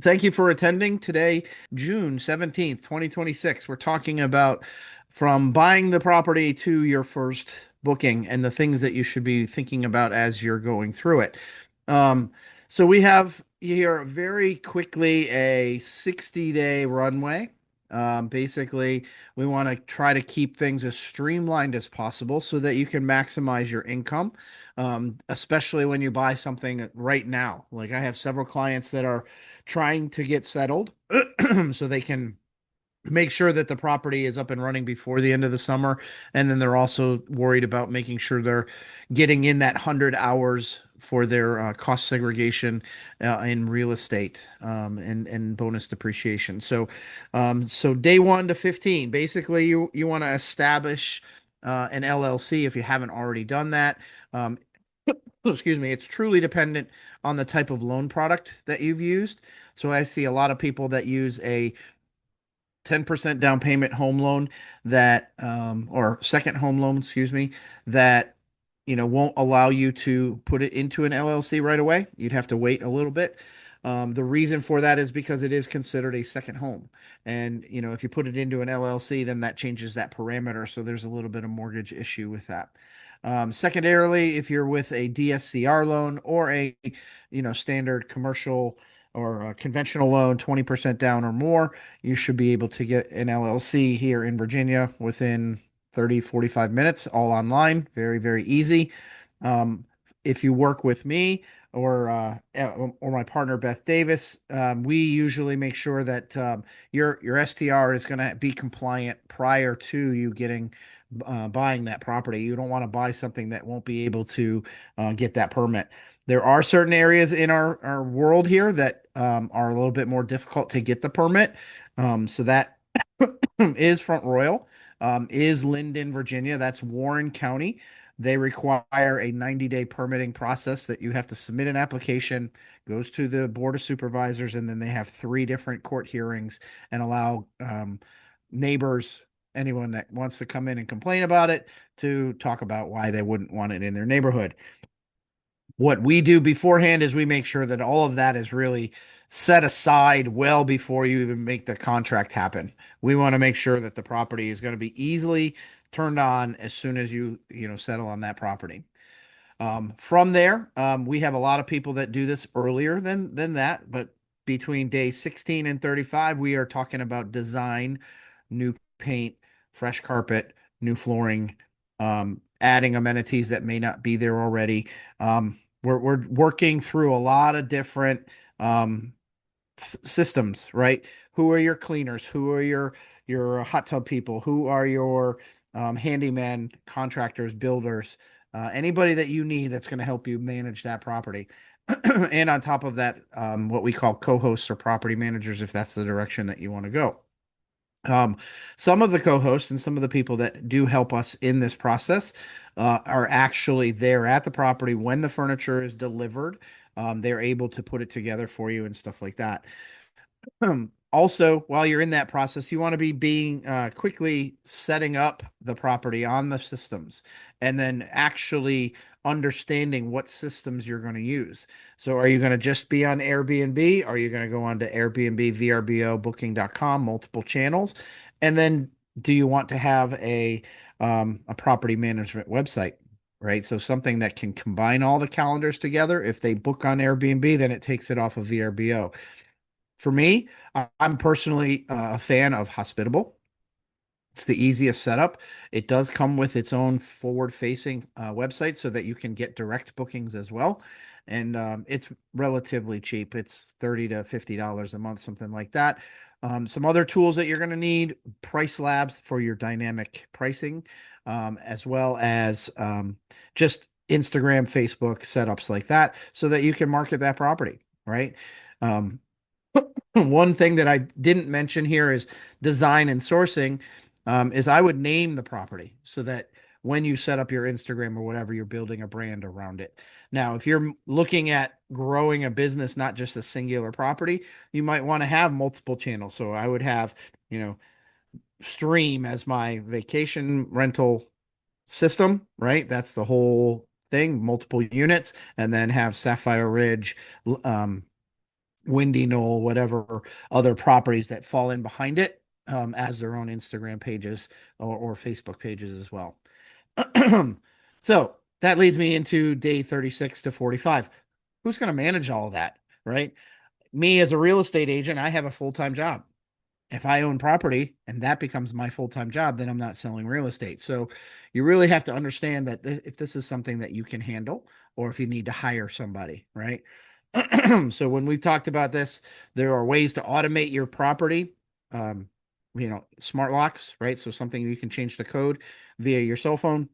Thank you for attending today, June 17th, 2026. We're talking about from buying the property to your first booking and the things that you should be thinking about as you're going through it. Um, so we have here very quickly a 60-day runway. Basically, we want to try to keep things as streamlined as possible so that you can maximize your income, especially when you buy something right now. Like I have several clients that are trying to get settled so they can make sure that the property is up and running before the end of the summer. And then they're also worried about making sure they're getting in that 100 hours for their cost segregation in real estate and bonus depreciation. So day 1 to 15, basically you want to establish an LLC if you haven't already done that. Um, excuse me, it's truly dependent on the type of loan product that you've used. So I see a lot of people that use a 10% down payment home loan that, or second home loan, excuse me, that, won't allow you to put it into an LLC right away. You'd have to wait a little bit. The reason for that is because it is considered a second home. And, if you put it into an LLC, then that changes that parameter. So there's a little bit of mortgage issue with that. Secondarily, if you're with a DSCR loan or a, standard commercial or a conventional loan, 20% down or more, you should be able to get an LLC here in Virginia within 30, 45 minutes, all online. Very, very easy. Um, if you work with me or my partner Beth Davis, we usually make sure that your STR is going to be compliant prior to you getting buying that property. You don't want to buy something that won't be able to get that permit. There are certain areas in our world here that are a little bit more difficult to get the permit. So that is Front Royal, is Linden, Virginia. That's Warren County. They require a 90-day permitting process that you have to submit an application, goes to the Board of Supervisors, and then they have three different court hearings and allow neighbors, anyone that wants to come in and complain about it, to talk about why they wouldn't want it in their neighborhood. What we do beforehand is we make sure that all of that is really set aside well before you even make the contract happen. We want to make sure that the property is going to be easily turned on as soon as you settle on that property. From there, we have a lot of people that do this earlier than that, but between day 16 and 35, we are talking about design, new paint, fresh carpet, new flooring, adding amenities that may not be there already. We're working through a lot of different um, systems, right? Who are your cleaners? Who are your hot tub people? Who are your handymen, contractors, builders? Anybody that you need that's going to help you manage that property. And on top of that, what we call co-hosts or property managers, if that's the direction that you want to go. Um, some of the co-hosts and some of the people that do help us in this process are actually there at the property when the furniture is delivered. They're able to put it together for you and stuff like that. Also, while you're in that process, you want to be being quickly setting up the property on the systems and then actually understanding what systems you're going to use. So, are you going to just be on Airbnb? Are you going to go on to Airbnb, VRBO, Booking.com, multiple channels? And then, do you want to have a property management website? Right. So something that can combine all the calendars together. If they book on Airbnb, then it takes it off of VRBO. For me, I'm personally a fan of Hospitable. It's the easiest setup. It does come with its own forward-facing website so that you can get direct bookings as well. And it's relatively cheap. It's $30 to $50 a month, something like that. Some other tools that you're going to need, Price Labs for your dynamic pricing, as well as just Instagram, Facebook setups like that, so that you can market that property, right? Um, One thing that I didn't mention here is design and sourcing, is I would name the property so that when you set up your Instagram or whatever, you're building a brand around it. Now, if you're looking at growing a business, not just a singular property, you might want to have multiple channels. So I would have, you know, Stream as my vacation rental system, right? That's the whole thing, multiple units, and then have Sapphire Ridge, um, Windy Knoll, whatever other properties that fall in behind it, as their own Instagram pages or Facebook pages as well. So that leads me into day 36 to 45. Who's going to manage all of that, right? Me as a real estate agent, I have a full-time job. If I own property and that becomes my full-time job, then I'm not selling real estate. So you really have to understand that if this is something that you can handle or if you need to hire somebody, right? So when we've talked about this, there are ways to automate your property. Um, smart locks, right? So something you can change the code via your cell phone,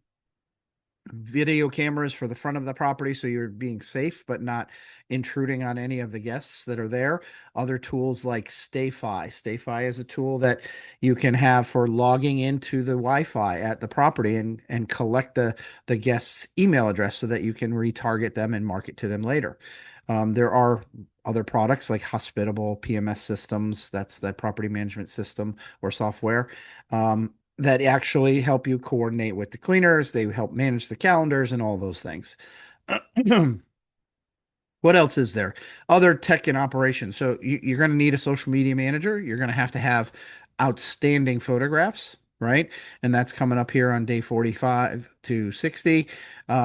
video cameras for the front of the property so you're being safe but not intruding on any of the guests that are there. Other tools like StayFi is a tool that you can have for logging into the Wi-Fi at the property and collect the guest's email address so that you can retarget them and market to them later. There are other products like Hospitable PMS systems, that's that property management system or software, that actually help you coordinate with the cleaners. They help manage the calendars and all those things. What else is there? Other tech and operations. So you're going to need a social media manager. You're going to have outstanding photographs, right? And that's coming up here on day 45 to 60.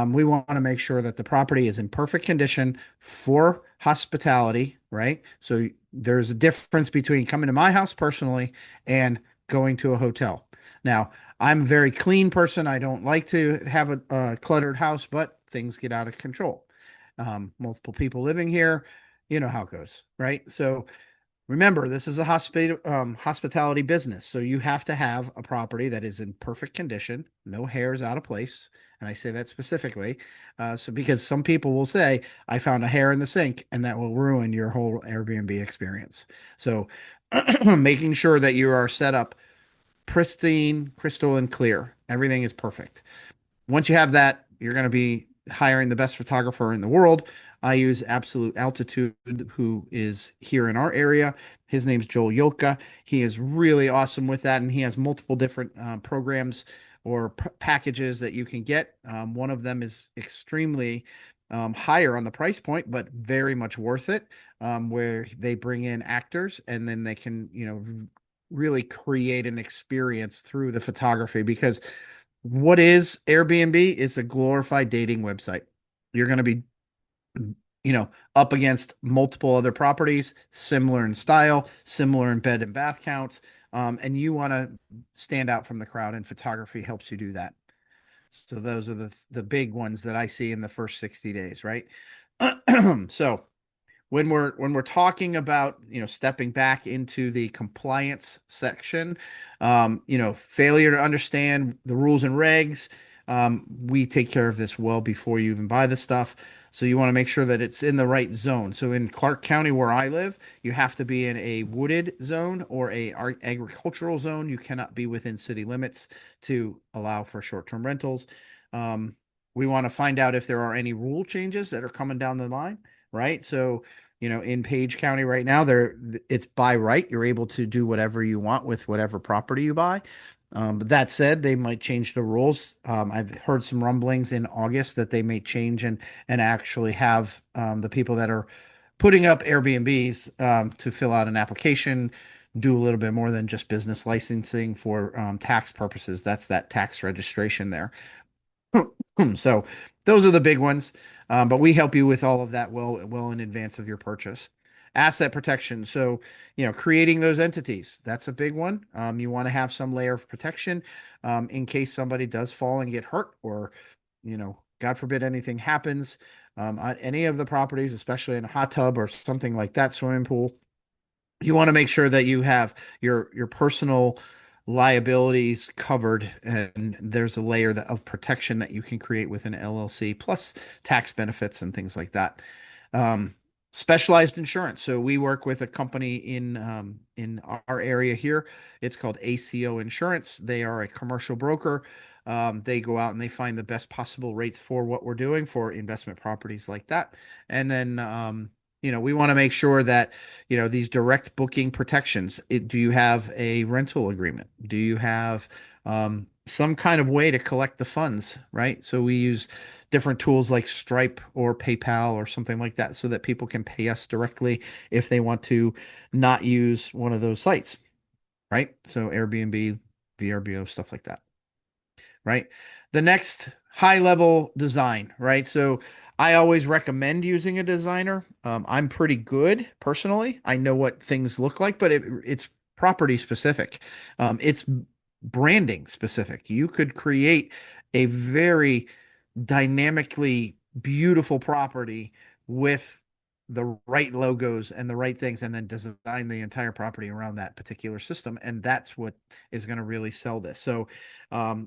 We want to make sure that the property is in perfect condition for hospitality, right? So there's a difference between coming to my house personally and going to a hotel. Now, I'm a very clean person. I don't like to have a cluttered house, but things get out of control. Multiple people living here, you know how it goes, right? So remember, this is a hospitality business, so you have to have a property that is in perfect condition, no hairs out of place, and I say that specifically, so because some people will say, "I found a hair in the sink," and that will ruin your whole Airbnb experience. So, making sure that you are set up pristine, crystal, and clear, everything is perfect. Once you have that, you're going to be hiring the best photographer in the world. I use Absolute Altitude, who is here in our area. His name's Joel Yoka. He is really awesome with that, and he has multiple different programs or packages that you can get. One of them is extremely higher on the price point, but very much worth it, where they bring in actors and then they can, really create an experience through the photography because what is Airbnb? It's a glorified dating website. You're going to be, up against multiple other properties, similar in style, similar in bed and bath counts, and you want to stand out from the crowd, and photography helps you do that. So those are the big ones that I see in the first 60 days, right? So when we're talking about stepping back into the compliance section, failure to understand the rules and regs, we take care of this well before you even buy the stuff. So you want to make sure that it's in the right zone. So in Clark County where I live, you have to be in a wooded zone or a agricultural zone. You cannot be within city limits to allow for short-term rentals. um, we want to find out if there are any rule changes that are coming down the line, right? So in Page County right now, it's by right. You're able to do whatever you want with whatever property you buy. But that said, they might change the rules. I've heard some rumblings in August that they may change and actually have the people that are putting up Airbnbs to fill out an application, do a little bit more than just business licensing for tax purposes. That's that tax registration there. So those are the big ones, but we help you with all of that well in advance of your purchase. Asset protection. So, creating those entities, that's a big one. You want to have some layer of protection in case somebody does fall and get hurt or, God forbid anything happens on any of the properties, especially in a hot tub or something like that, swimming pool. You want to make sure that you have your personal liabilities covered, and there's a layer of protection that you can create with an LLC, plus tax benefits and things like that. Um, Specialized insurance. So we work with a company in our area here. It's called ACO Insurance. They are a commercial broker. They go out and they find the best possible rates for what we're doing for investment properties like that. And then we want to make sure that these direct booking protections. Do you have a rental agreement? Do you have some kind of way to collect the funds, right? So we use different tools like Stripe or PayPal or something like that so that people can pay us directly if they want to not use one of those sites, right? So Airbnb, VRBO, stuff like that, right? The next high level design, right? So I always recommend using a designer. I'm pretty good personally. I know what things look like, but it's property specific. It's branding specific. You could create a very dynamically beautiful property with the right logos and the right things, and then design the entire property around that particular system. And that's what is going to really sell this. So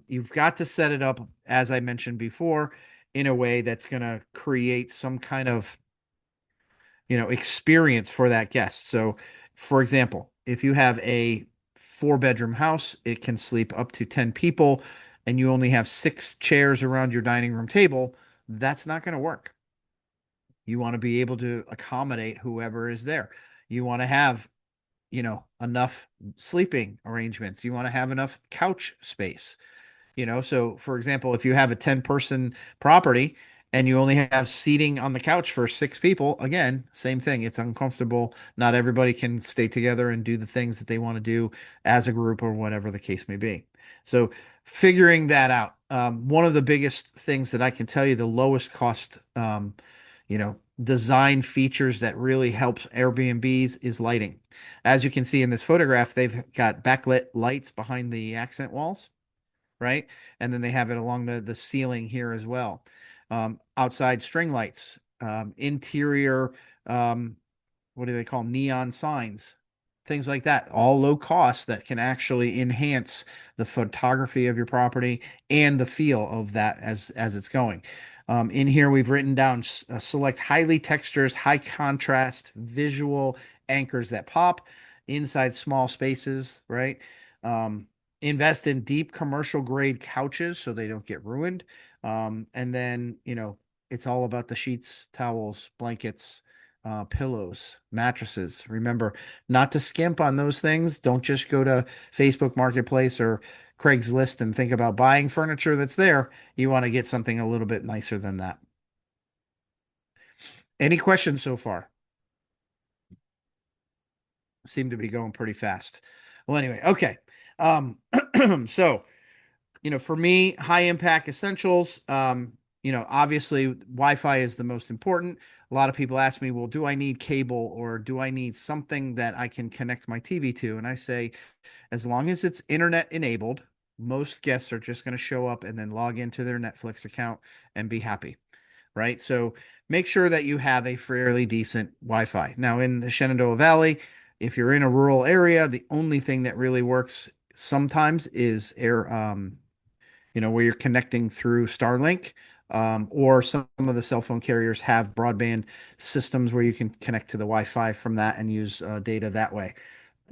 you've got to set it up, as I mentioned before, in a way that's going to create some kind of experience for that guest. So, for example, if you have a four-bedroom house, it can sleep up to 10 people, and you only have six chairs around your dining room table. That's not going to work. You want to be able to accommodate whoever is there. You want to have, enough sleeping arrangements. You want to have enough couch space. So for example, if you have a 10-person property and you only have seating on the couch for six people, again, same thing. It's uncomfortable. Not everybody can stay together and do the things that they want to do as a group or whatever the case may be. So figuring that out. One of the biggest things that I can tell you, the lowest cost, design features that really helps Airbnbs is lighting. As you can see in this photograph, they've got backlit lights behind the accent walls, right? And then they have it along the ceiling here as well. Outside string lights, interior, um, what do they call 'em? Neon signs, things like that, all low cost that can actually enhance the photography of your property and the feel of that as it's going. In here, we've written down select highly textures, high contrast visual anchors that pop inside small spaces, right? Um, Invest in deep commercial grade couches so they don't get ruined. And then, it's all about the sheets, towels, blankets, pillows, mattresses. Remember not to skimp on those things. Don't just go to Facebook Marketplace or Craigslist and think about buying furniture that's there. You want to get something a little bit nicer than that. Any questions so far? Seem to be going pretty fast. Well, anyway, okay. Um, so for me, high impact essentials, obviously Wi-Fi is the most important. A lot of people ask me, well, do I need cable or do I need something that I can connect my TV to? And I say, as long as it's internet enabled, most guests are just going to show up and then log into their Netflix account and be happy, right? So make sure that you have a fairly decent Wi-Fi. Now, in the Shenandoah Valley, if you're in a rural area, the only thing that really works sometimes is where you're connecting through Starlink, or some of the cell phone carriers have broadband systems where you can connect to the Wi-Fi from that and use data that way.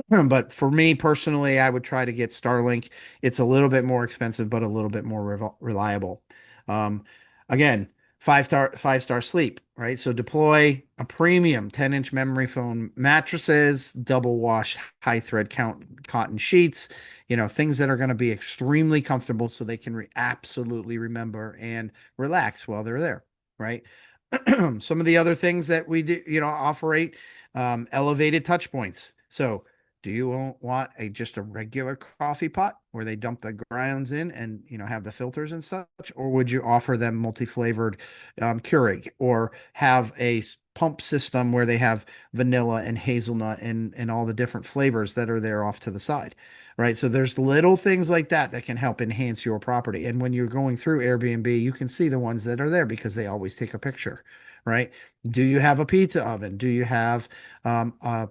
But for me personally, I would try to get Starlink. It's a little bit more expensive, but a little bit more reliable. Um, Again, five-star sleep, right? So deploy a premium 10-inch memory foam mattresses, double wash, high thread count cotton sheets, things that are going to be extremely comfortable so they can absolutely remember and relax while they're there, right? Some of the other things that we do, operate elevated touch points. So do you want just a regular coffee pot where they dump the grounds in and have the filters and such, or would you offer them multi-flavored Keurig, or have a pump system where they have vanilla and hazelnut and all the different flavors that are there off to the side, right? So there's little things like that that can help enhance your property. And when you're going through Airbnb, you can see the ones that are there because they always take a picture, right? Do you have a pizza oven? Do you have a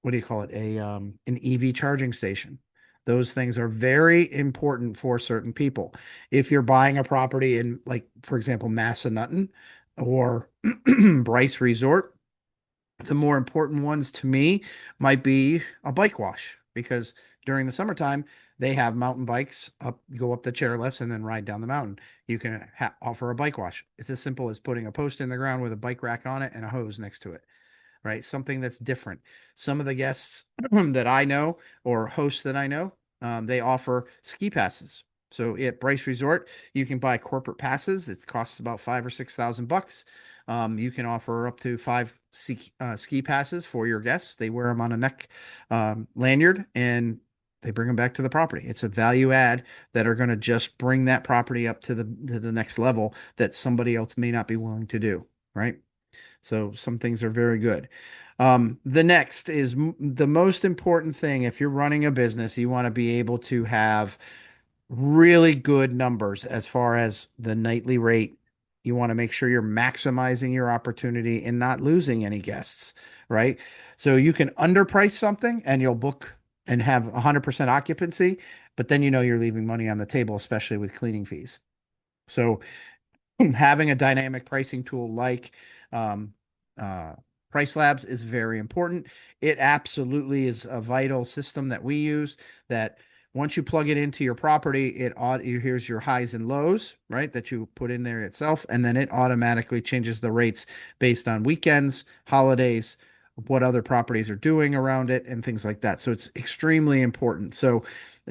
what do you call it? An EV charging station. Those things are very important for certain people. If you're buying a property in, like, for example, Massanutten or Bryce Resort, the more important ones to me might be a bike wash, because during the summertime they have mountain bikes go up the chairlifts and then ride down the mountain. You can offer a bike wash. It's as simple as putting a post in the ground with a bike rack on it and a hose next to it, right? Something that's different. Some of the guests that I know, or hosts that I know, they offer ski passes. So at Bryce Resort, you can buy corporate passes. It costs about 5 or 6 thousand bucks. You can offer up to five ski passes for your guests. They wear them on a neck lanyard and they bring them back to the property. It's a value add that are going to just bring that property up to the next level that somebody else may not be willing to do, right? So some things are very good. The next is the most important thing. If you're running a business, you want to be able to have really good numbers as far as the nightly rate. You want to make sure you're maximizing your opportunity and not losing any guests, right? So you can underprice something and you'll book and have 100% occupancy, but then you know you're leaving money on the table, especially with cleaning fees. So having a dynamic pricing tool like um, uh, Price Labs is very important. It absolutely is a vital system that we use that once you plug it into your property, here's your highs and lows, right? That you put in there itself, and then it automatically changes the rates based on weekends, holidays, what other properties are doing around it, and things like that. So it's extremely important. So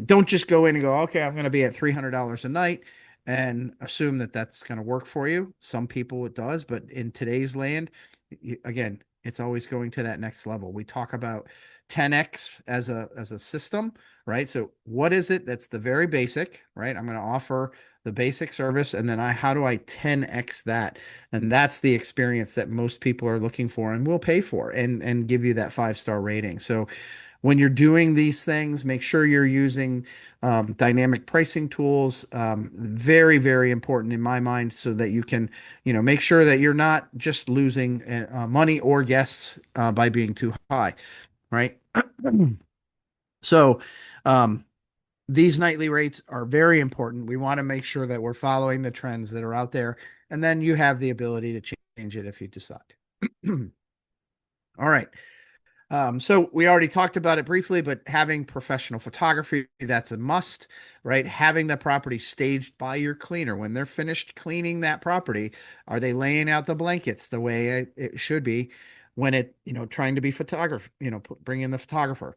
don't just go in and go, okay, I'm going to be at $300 a night and assume that that's going to work for you. Some people it does, but in today's land, again, it's always going to that next level. We talk about 10x as a system, right? So what is it that's the very basic, right? I'm going to offer the basic service and then how do I 10x that? And that's the experience that most people are looking for and will pay for and give you that 5-star rating. So when you're doing these things, make sure you're using dynamic pricing tools. Very, very important in my mind, so that you can, make sure that you're not just losing money or guests by being too high, right? So, um, these nightly rates are very important. We want to make sure that we're following the trends that are out there, and then you have the ability to change it if you decide. All right. So we already talked about it briefly, but having professional photography, that's a must, right? Having the property staged by your cleaner. When they're finished cleaning that property, are they laying out the blankets the way it should be when trying to be photographer, bring in the photographer?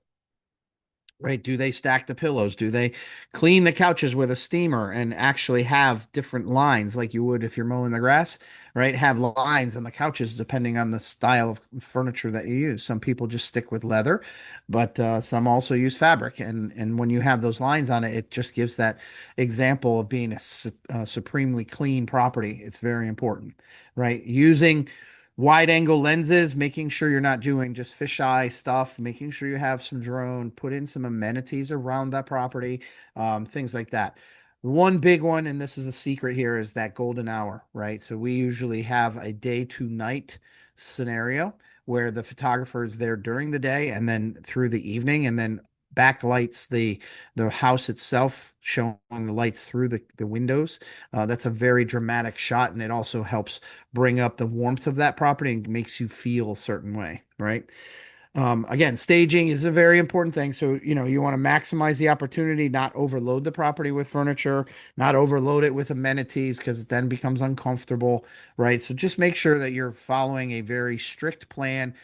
Right. Do they stack the pillows? Do they clean the couches with a steamer and actually have different lines like you would if you're mowing the grass? Right. Have lines on the couches depending on the style of furniture that you use. Some people just stick with leather, but some also use fabric. And when you have those lines on it, it just gives that example of being a supremely clean property. It's very important. Right. Using wide angle lenses, making sure you're not doing just fisheye stuff, making sure you have some drone, put in some amenities around that property, things like that. One big one, and this is a secret here, is that golden hour, right? So we usually have a day to night scenario where the photographer is there during the day and then through the evening, and then backlights the house itself, showing the lights through the windows. That's a very dramatic shot, and it also helps bring up the warmth of that property and makes you feel a certain way, right? Again, staging is a very important thing. So, you want to maximize the opportunity, not overload the property with furniture, not overload it with amenities because it then becomes uncomfortable, right? So just make sure that you're following a very strict plan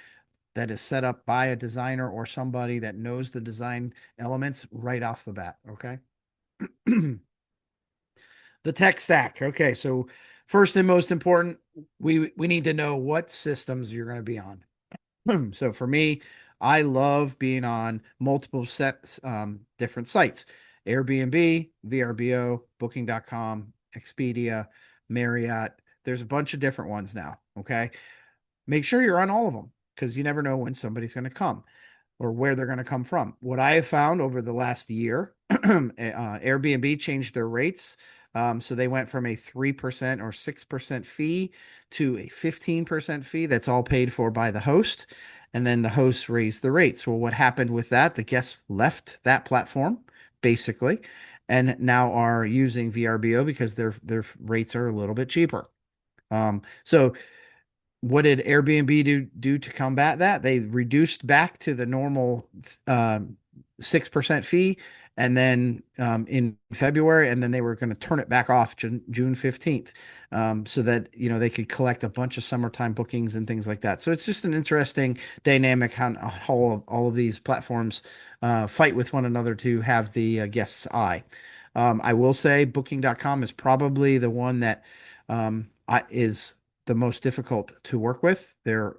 that is set up by a designer or somebody that knows the design elements right off the bat, okay? The tech stack. Okay, so first and most important, we need to know what systems you're going to be on. So for me, I love being on multiple sets, different sites: Airbnb, VRBO, Booking.com, Expedia, Marriott. There's a bunch of different ones now. Okay, make sure you're on all of them because you never know when somebody's going to come or where they're going to come from. What I have found over the last year, Airbnb changed their rates. So they went from a 3% or 6% fee to a 15% fee that's all paid for by the host. And then the host raised the rates. Well, what happened with that? The guests left that platform basically and now are using VRBO because their rates are a little bit cheaper. So what did Airbnb do to combat that? They reduced back to the normal 6% fee, and then in February, and then they were going to turn it back off June 15th, so that they could collect a bunch of summertime bookings and things like that. So it's just an interesting dynamic how all of these platforms fight with one another to have the guest's eye. I will say booking.com is probably the one that is the most difficult to work with. Their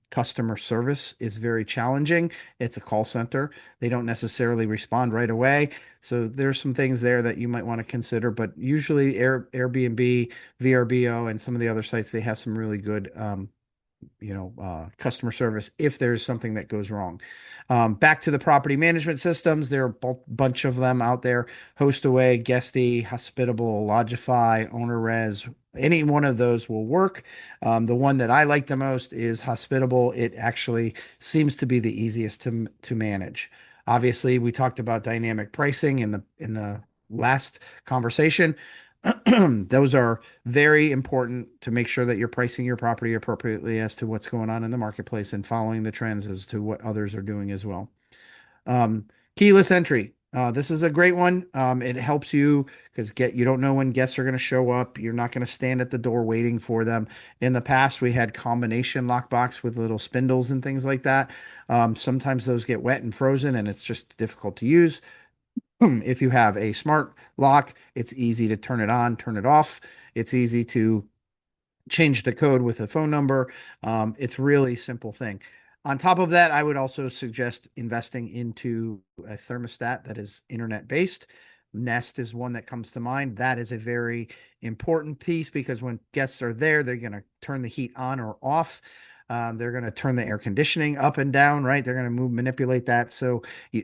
customer service is very challenging. It's a call center. They don't necessarily respond right away. So there's some things there that you might want to consider, but usually Airbnb, VRBO, and some of the other sites, they have some really good customer service if there's something that goes wrong. Back to the property management systems, there are a bunch of them out there. HostAway, Guesty, Hospitable, Lodgify, OwnerRes. Any one of those will work. The one that I like the most is Hospitable. It actually seems to be the easiest to manage. Obviously, we talked about dynamic pricing in the last conversation. Those are very important to make sure that you're pricing your property appropriately as to what's going on in the marketplace and following the trends as to what others are doing as well. Um, Keyless entry. This is a great one. It helps you because you don't know when guests are going to show up. You're not going to stand at the door waiting for them. In the past, we had combination lockbox with little spindles and things like that. Sometimes those get wet and frozen, and it's just difficult to use. If you have a smart lock, it's easy to turn it on, turn it off. It's easy to change the code with a phone number. It's really simple thing. On top of that, I would also suggest investing into a thermostat that is internet based. Nest is one that comes to mind. That is a very important piece because when guests are there, they're going to turn the heat on or off. They're going to turn the air conditioning up and down, right? They're going to manipulate that. So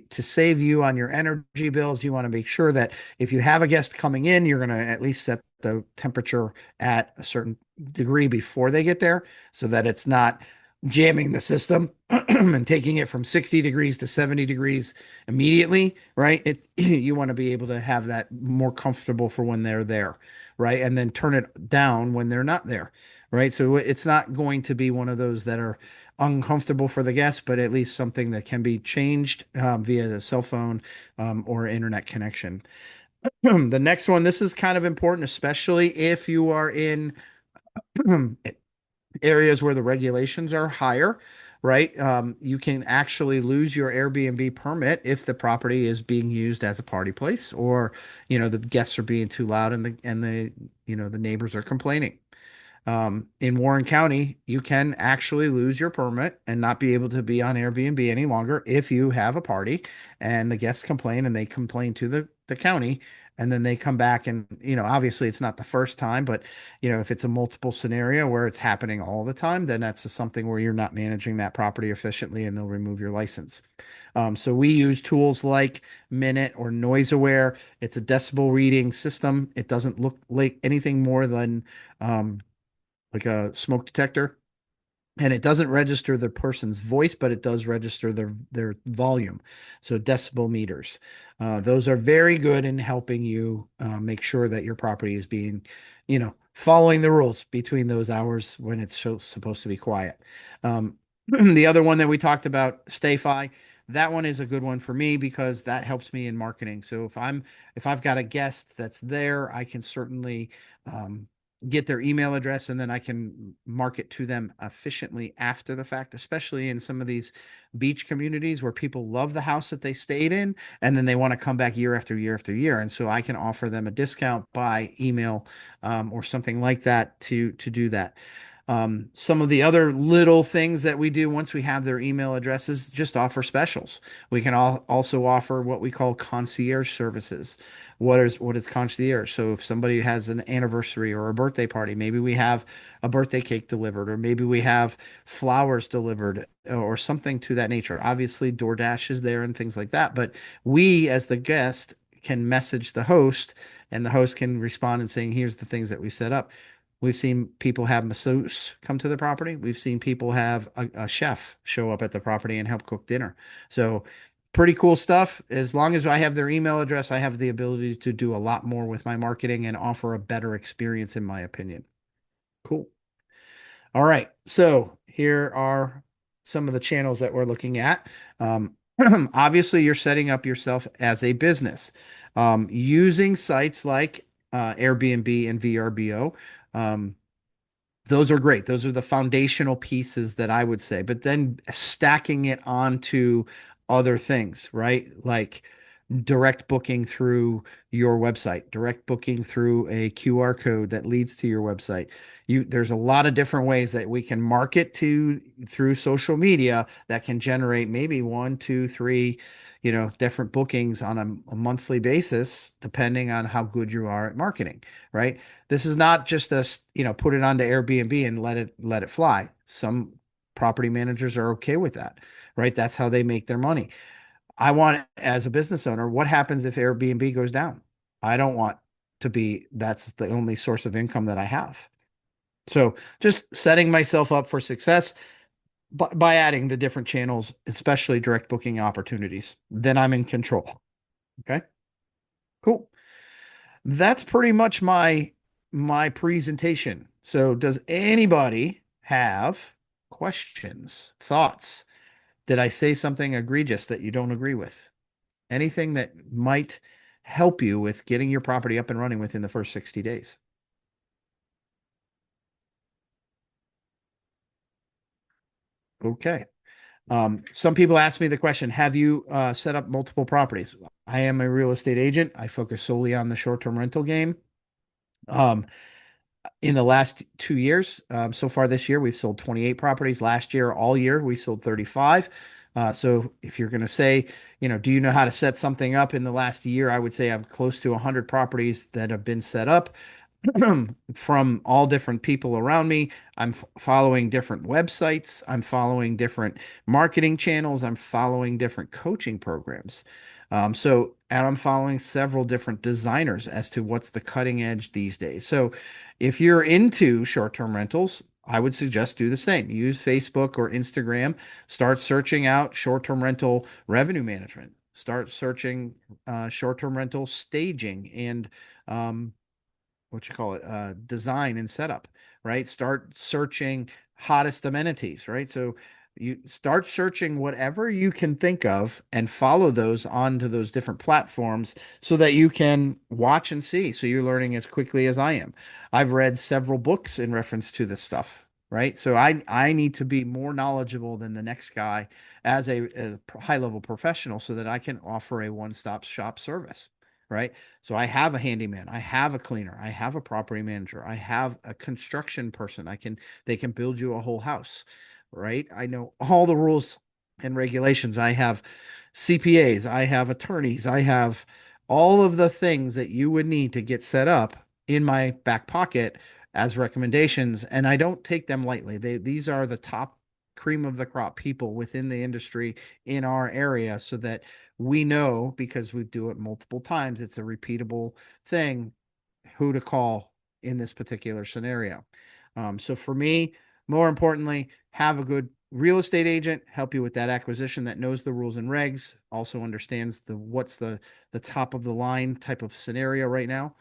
to save you on your energy bills, you want to make sure that if you have a guest coming in, you're going to at least set the temperature at a certain degree before they get there so that it's not jamming the system and taking it from 60 degrees to 70 degrees immediately, right? You want to be able to have that more comfortable for when they're there, right? And then turn it down when they're not there, right? So it's not going to be one of those that are uncomfortable for the guests, but at least something that can be changed via the cell phone or internet connection. The next one, this is kind of important, especially if you are in areas where the regulations are higher, right? You can actually lose your Airbnb permit if the property is being used as a party place, or the guests are being too loud and the neighbors are complaining. In Warren County, you can actually lose your permit and not be able to be on Airbnb any longer if you have a party and the guests complain and they complain to the county. And then they come back and, obviously it's not the first time, but, if it's a multiple scenario where it's happening all the time, then that's something where you're not managing that property efficiently and they'll remove your license. So we use tools like Minute or Noise Aware. It's a decibel reading system. It doesn't look like anything more than, like a smoke detector, and it doesn't register the person's voice, but it does register their volume. So decibel meters, those are very good in helping you make sure that your property is being, following the rules between those hours when it's supposed to be quiet. The other one that we talked about, StayFi, that one is a good one for me because that helps me in marketing. So if I've got a guest that's there, I can certainly get their email address and then I can market to them efficiently after the fact, especially in some of these beach communities where people love the house that they stayed in and then they want to come back year after year after year. And so I can offer them a discount by email or something like that to do that. Some of the other little things that we do once we have their email addresses, just offer specials. We can also offer what we call concierge services. What is concierge? So if somebody has an anniversary or a birthday party, maybe we have a birthday cake delivered, or maybe we have flowers delivered, or something to that nature. Obviously, DoorDash is there and things like that, but we as the guest can message the host, and the host can respond and saying, "Here's the things that we set up." We've seen people have masseuse come to the property. We've seen people have a chef show up at the property and help cook dinner. So pretty cool stuff. As long as I have their email address, I have the ability to do a lot more with my marketing and offer a better experience, in my opinion. Cool. All right. So here are some of the channels that we're looking at. Um, Obviously, you're setting up yourself as a business using sites like Airbnb and VRBO. Um, those are great. Those are the foundational pieces that I would say. But then stacking it onto other things, right? Like direct booking through your website, direct booking through a QR code that leads to your website. There's a lot of different ways that we can market to through social media that can generate maybe one, two, three, different bookings on a monthly basis, depending on how good you are at marketing, right? This is not just put it onto Airbnb and let it fly. Some property managers are okay with that, right? That's how they make their money. I want, as a business owner, what happens if Airbnb goes down? I don't want that's the only source of income that I have. So just setting myself up for success by adding the different channels, especially direct booking opportunities. Then I'm in control. Okay, cool. That's pretty much my presentation. So does anybody have questions, thoughts? Did I say something egregious that you don't agree with? Anything that might help you with getting your property up and running within the first 60 days. Okay. Some people ask me the question, have you set up multiple properties? I am a real estate agent. I focus solely on the short-term rental game. Um, in the last 2 years, so far this year, we've sold 28 properties. Last year, all year, we sold 35. So if you're going to say, do you know how to set something up in the last year? I would say I'm close to 100 properties that have been set up. From all different people around me. I'm following different websites. I'm following different marketing channels. I'm following different coaching programs. And I'm following several different designers as to what's the cutting edge these days. So, if you're into short-term rentals, I would suggest do the same. Use Facebook or Instagram. Start searching out short-term rental revenue management. Start searching short-term rental staging and um, what you call it, design and setup, right? Start searching hottest amenities, right? So you start searching whatever you can think of and follow those onto those different platforms so that you can watch and see. So you're learning as quickly as I am. I've read several books in reference to this stuff, right? So I need to be more knowledgeable than the next guy as a high level professional so that I can offer a one-stop shop service, right? So I have a handyman, I have a cleaner, I have a property manager, I have a construction person. They can build you a whole house, right? I know all the rules and regulations. I have CPAs, I have attorneys, I have all of the things that you would need to get set up in my back pocket as recommendations, and I don't take them lightly. These are the top cream of the crop people within the industry in our area so that we know, because we do it multiple times, it's a repeatable thing, who to call in this particular scenario. So for me, more importantly, have a good real estate agent help you with that acquisition that knows the rules and regs, also understands what's the top of the line type of scenario right now,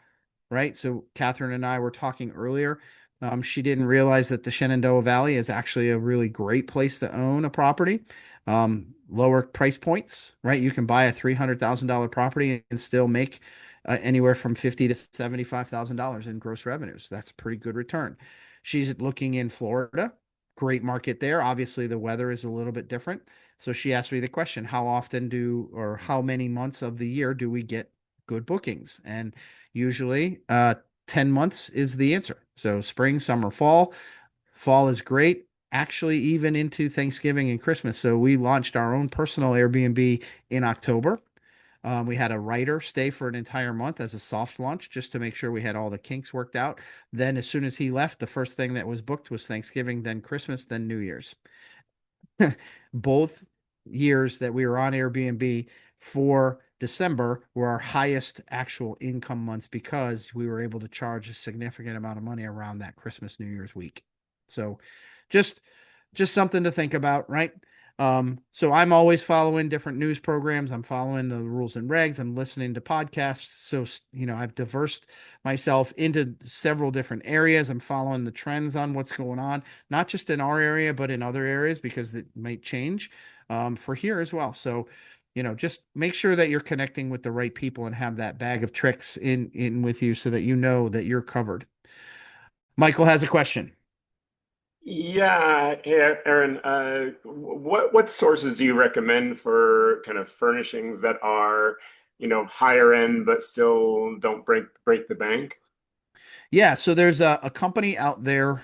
right? So Catherine and I were talking earlier. She didn't realize that the Shenandoah Valley is actually a really great place to own a property. Lower price points, right? You can buy a $300,000 property and still make anywhere from $50 to $75,000 in gross revenues. That's a pretty good return. She's looking in Florida, great market there. Obviously, the weather is a little bit different. So she asked me the question, how often or how many months of the year do we get good bookings? And usually, 10 months is the answer. So spring, summer, fall. Fall is great, actually, even into Thanksgiving and Christmas. So we launched our own personal Airbnb in October. We had a writer stay for an entire month as a soft launch just to make sure we had all the kinks worked out. Then, as soon as he left, the first thing that was booked was Thanksgiving, then Christmas, then New Year's. Both years that we were on Airbnb for December were our highest actual income months because we were able to charge a significant amount of money around that Christmas, New Year's week. So just just something to think about, right? So I'm always following different news programs. I'm following the rules and regs. I'm listening to podcasts. So, I've diversed myself into several different areas. I'm following the trends on what's going on, not just in our area, but in other areas because it might change for here as well. So, just make sure that you're connecting with the right people and have that bag of tricks in with you so that you know that you're covered. Michael has a question. Yeah, hey, Erin, what sources do you recommend for kind of furnishings that are higher end but still don't break the bank? Yeah, so there's a company out there.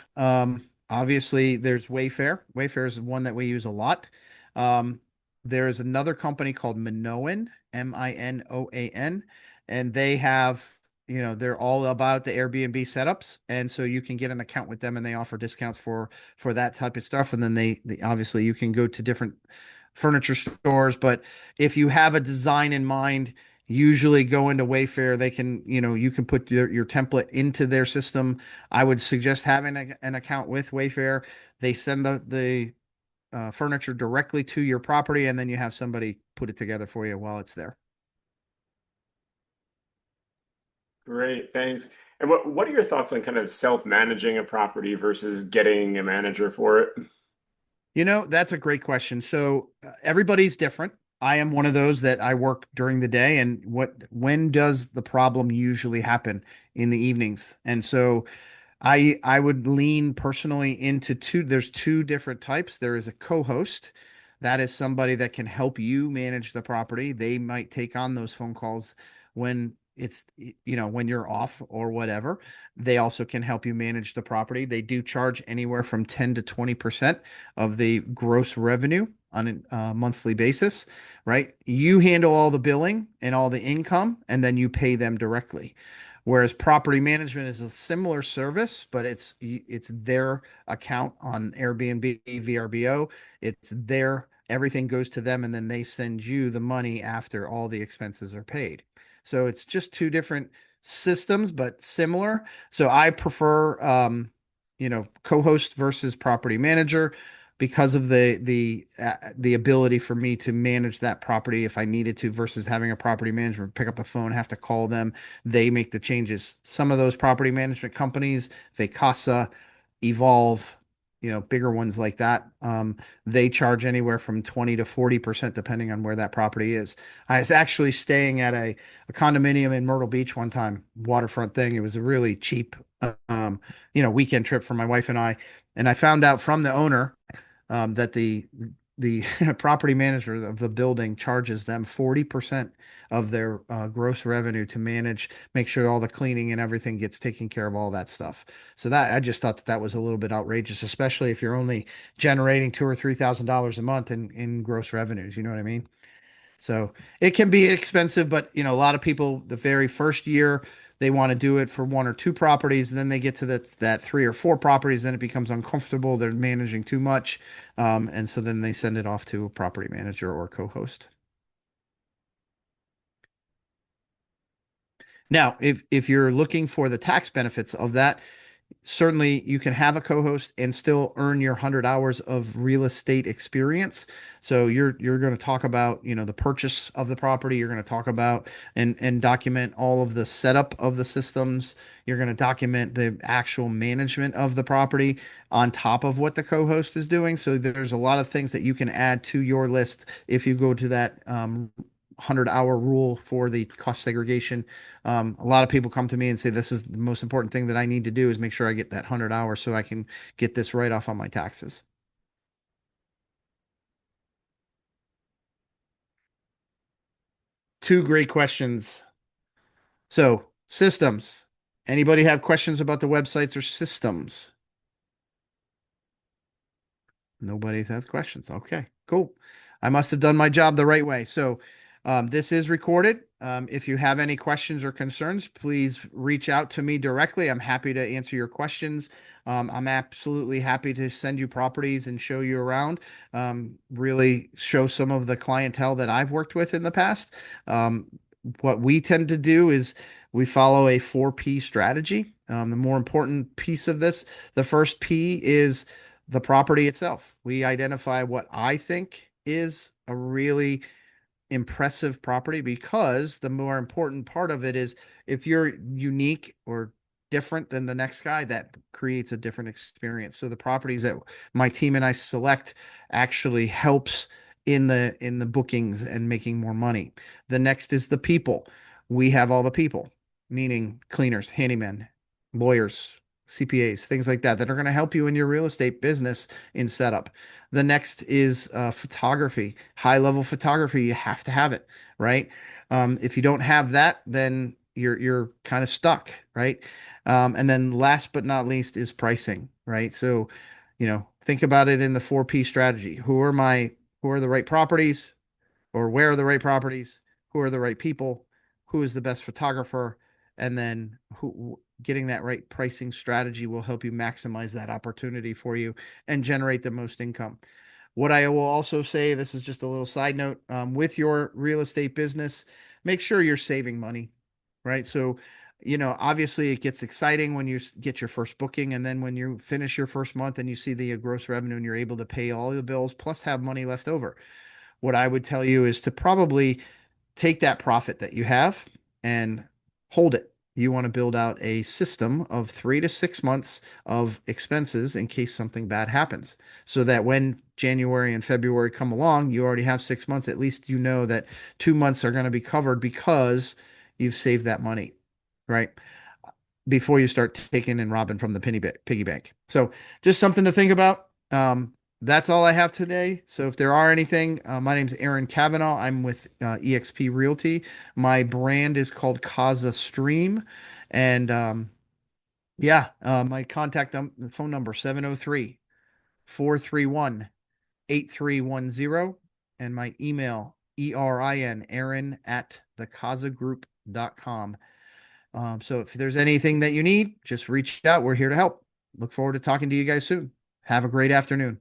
Obviously, there's Wayfair. Wayfair is one that we use a lot. Um, there's another company called Minoan, Minoan, and they have, they're all about the Airbnb setups, and so you can get an account with them, and they offer discounts for that type of stuff. And then they obviously you can go to different furniture stores, but if you have a design in mind usually go into Wayfair. They can, you can put your template into their system. I would suggest having an account with Wayfair. They send the furniture directly to your property, and then you have somebody put it together for you while it's there. Great, thanks. And what are your thoughts on kind of self-managing a property versus getting a manager for it? That's a great question. So everybody's different. I am one of those that I work during the day, and when does the problem usually happen? In the evenings. And so I would lean personally into two. There's two different types. There is a co-host. That is somebody that can help you manage the property. They might take on those phone calls when when you're off or whatever. They also can help you manage the property. They do charge anywhere from 10 to 20% of the gross revenue on a monthly basis, right? You handle all the billing and all the income, and then you pay them directly. Whereas property management is a similar service, but it's their account on Airbnb, VRBO. It's their everything goes to them, and then they send you the money after all the expenses are paid. So it's just two different systems, but similar. So I prefer, co-host versus property manager because of the ability for me to manage that property if I needed to versus having a property manager pick up the phone, have to call them. They make the changes. Some of those property management companies, Vacasa, Evolve, bigger ones like that, they charge anywhere from 20 to 40% depending on where that property is. I was actually staying at a condominium in Myrtle Beach one time, waterfront thing. It was a really cheap, weekend trip for my wife and I. And I found out from the owner that the property manager of the building charges them 40% of their gross revenue to make sure all the cleaning and everything gets taken care of, all that stuff. So that I just thought that was a little bit outrageous, especially if you're only generating $2,000 or $3,000 a month in gross revenues. You know what I mean? So it can be expensive, but a lot of people the very first year they want to do it for one or two properties, and then they get to that three or four properties, then it becomes uncomfortable. They're managing too much, and so then they send it off to a property manager or co-host. Now, if you're looking for the tax benefits of that, certainly you can have a co-host and still earn your 100 hours of real estate experience. So you're going to talk about, the purchase of the property. You're going to talk about and document all of the setup of the systems. You're going to document the actual management of the property on top of what the co-host is doing. So there's a lot of things that you can add to your list if you go to that 100-hour rule for the cost segregation. A lot of people come to me and say, this is the most important thing that I need to do is make sure I get that 100 hours so I can get this right off on my taxes. Two great questions. So, systems. Anybody have questions about the websites or systems? Nobody has questions. Okay, cool. I must have done my job the right way. So, this is recorded. If you have any questions or concerns, please reach out to me directly. I'm happy to answer your questions. I'm absolutely happy to send you properties and show you around. Really show some of the clientele that I've worked with in the past. Um, what we tend to do is we follow a 4P strategy. The more important piece of this, the first P is the property itself. We identify what I think is a really impressive property because the more important part of it is if you're unique or different than the next guy, that creates a different experience. So the properties that my team and I select actually helps in the bookings and making more money. The next is the people. We have all the people, meaning cleaners, handymen, lawyers, CPAs, things like that are going to help you in your real estate business in setup. The next is photography, high level photography. You have to have it, right? If you don't have that, then you're kind of stuck, right? And then last but not least is pricing, right? So, think about it in the 4P strategy. Who are the right properties? Or where are the right properties, who are the right people, who is the best photographer, and then getting that right pricing strategy will help you maximize that opportunity for you and generate the most income. What I will also say, this is just a little side note, with your real estate business, make sure you're saving money, right? So, obviously it gets exciting when you get your first booking, and then when you finish your first month and you see the gross revenue and you're able to pay all the bills plus have money left over. What I would tell you is to probably take that profit that you have and hold it. You want to build out a system of 3 to 6 months of expenses in case something bad happens, so that when January and February come along, you already have 6 months. At least you know that 2 months are going to be covered because you've saved that money, right? Before you start taking and robbing from the piggy bank. So just something to think about. That's all I have today. So if there are anything, my name's Erin Kavanaugh. I'm with EXP Realty. My brand is called Kaza Stream. And yeah, my contact phone number 703-431-8310. And my email, Erin at thekazagroup.com. So if there's anything that you need, just reach out. We're here to help. Look forward to talking to you guys soon. Have a great afternoon.